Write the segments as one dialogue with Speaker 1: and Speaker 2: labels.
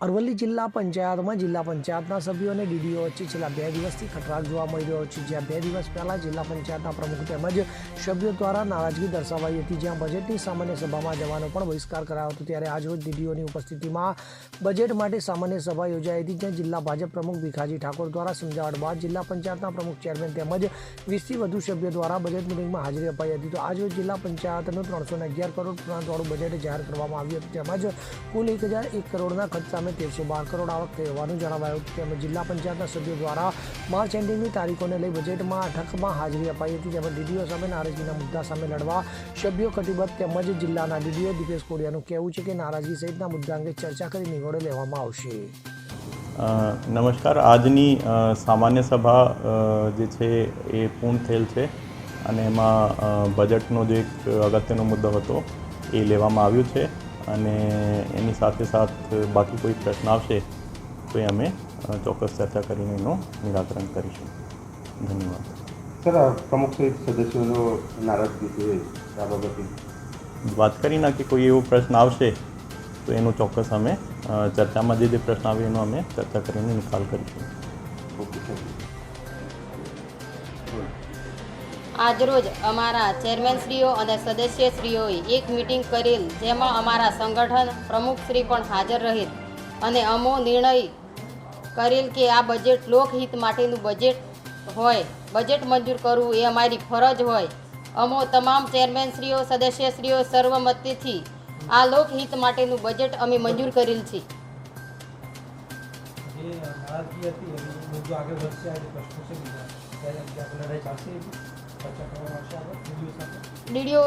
Speaker 1: અરવલ્લી જિલ્લા પંચાયતમાં જિલ્લા પંચાયતના સભ્યો અને ડીડીઓ વચ્ચે છેલ્લા 2 દિવસથી ખટરાગ જોવા મળી રહ્યો છે, જ્યાં 2 દિવસ પહેલાં જિલ્લા પંચાયતના પ્રમુખ તેમજ સભ્યો દ્વારા નારાજગી દર્શાવાઈ હતી, જ્યાં બજેટની સામાન્ય સભામાં જવાનો પણ બહિષ્કાર કરાયો હતો। ત્યારે આજરોજ ડીડીઓની ઉપસ્થિતિમાં બજેટ માટે સામાન્ય સભા યોજાઈ હતી, જ્યાં જિલ્લા ભાજપ પ્રમુખ ભીખાજી ઠાકોર દ્વારા સમજાવટ બાદ જિલ્લા પંચાયતના પ્રમુખ ચેરમેન તેમજ 20થી વધુ સભ્યો દ્વારા બજેટ મિટિંગમાં હાજરી અપાઈ હતી। તો આજરોજ જિલ્લા પંચાયતનું 311 કરોડ ઉપરાંતવાળું બજેટ જાહેર કરવામાં આવ્યું હતું, તેમજ કુલ 1001 કરોડના ખર્ચ સામે 1312 કરોડ આવક થઈ હોવાનું જણાવાયું હતું। તેમજ જિલ્લા પંચાયતના સભ્યો દ્વારા માર્ચ એન્ડિંગની તારીખોને લઈ બજેટમાં બેઠકમાં હાજરી અપાઈ હતી, તેમજ ડીડીઓ સામે નારાજગીના મુદ્દા સામે લડવા સભ્યો કટિબદ્ધ, તેમજ જિલ્લાના ડીડીઓ દીપેશ કોડિયાનું કહેવું છે કે નારાજગી સહિતના મુદ્દા અંગે ચર્ચા કરી નિર્ણય લેવામાં આવશે।
Speaker 2: નમસ્કાર, આજની સામાન્ય સભા જે છે એ પૂર્ણ થયેલ છે અને એમાં બજેટનો જે એક અગત્યનો મુદ્દો હતો એ લેવામાં આવ્યો છે અને એની સાથે સાથ બાકી કોઈ પ્રશ્ન આવશે તો એ અમે ચોક્કસ ચર્ચા કરીને એનું નિરાકરણ કરીશું। ધન્યવાદ।
Speaker 3: સર, પ્રમુખ સહિત સદસ્યોનો નારાજગી છે આ બાબતે
Speaker 2: વાત કરી ના કે કોઈ એવો પ્રશ્ન આવશે તો એનો ચોક્કસ અમે ચર્ચામાં જે પ્રશ્ન આવે એનો અમે ચર્ચા કરીને નિકાલ કરીશું।
Speaker 3: Okay sir.
Speaker 4: આજરોજ અમારા ચેરમેનશ્રીઓ અને સદસ્યશ્રીઓએ એક મિટિંગ કરેલ, જેમાં અમારા સંગઠન પ્રમુખશ્રી પણ હાજર રહેલ અને અમો નિર્ણય કરેલ કે આ બજેટ લોકહિત માટેનું બજેટ હોય, બજેટ મંજૂર કરવું એ અમારી ફરજ હોય। અમો તમામ ચેરમેનશ્રીઓ સદસ્યશ્રીઓ સર્વમતિથી આ લોકહિત માટેનું બજેટ અમે મંજૂર કરેલ છે। ડીડીઓ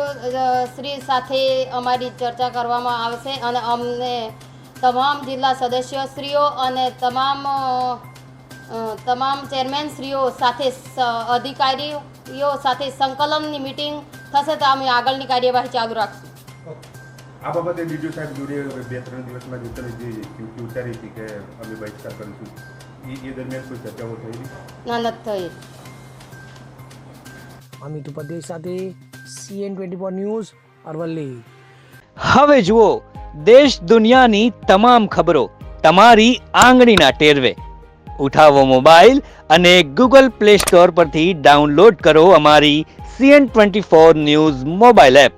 Speaker 4: શ્રી સાથે અમારી ચર્ચા કરવામાં આવશે અને અમને તમામ જિલ્લા સદસ્યશ્રીઓ અને તમામ ચેરમેનશ્રીઓ સાથે અધિકારીઓ સાથે સંકલનની મિટિંગ થશે તો અમે આગળની કાર્યવાહી ચાલુ રાખશું।
Speaker 3: આ બાબતે ડીડીઓ સાહેબ જોડે 2-3 દિવસમાં જે ઉચ્ચારી હતી કે અમે બહિષ્કાર કરીશું, એ દરમિયાન કોઈ ચર્ચાઓ થયેલી?
Speaker 4: ના, નથી થઈ।
Speaker 1: અમિત ઉપાધ્યાય સાથે CN24 ન્યૂઝ, અરવલ્લી।
Speaker 5: હવે જુઓ દેશ દુનિયાની તમામ ખબરો તમારી આંગળીના ટેરવે। ઉઠાવો મોબાઈલ અને Google Play Store પરથી ડાઉનલોડ કરો અમારી CN24 ન્યૂઝ મોબાઈલ એપ।